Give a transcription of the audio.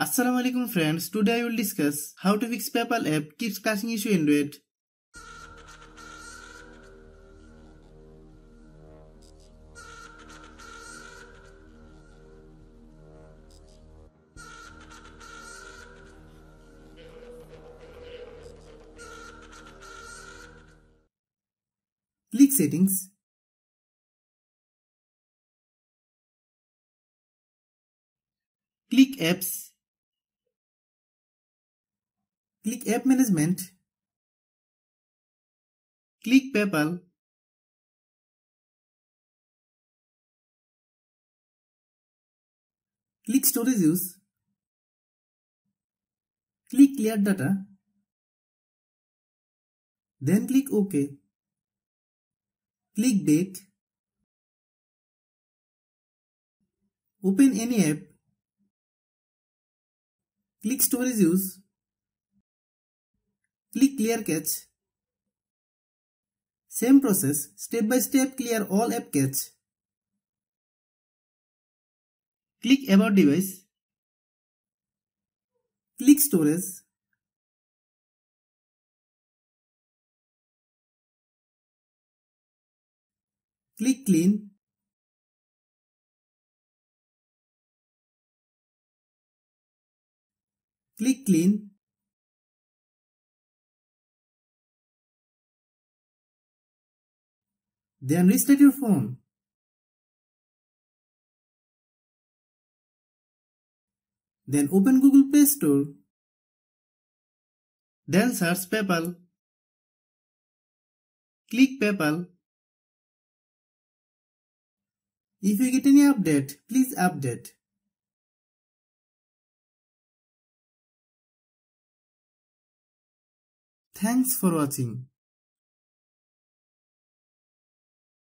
Assalamualaikum friends, today I will discuss how to fix PayPal app keeps crashing issue in Android. Click Settings. Click Apps. Click App Management. Click PayPal. Click Storage Use. Click Clear Data. Then click OK. Click Date. Open any app. Click Storage Use. Click Clear Cache. Same process, step by step clear all app cache. Click About Device. Click Storage. Click Clean. Click Clean. Then restart your phone. Then open Google Play Store. Then search PayPal. Click PayPal. If you get any update, please update. Thanks for watching.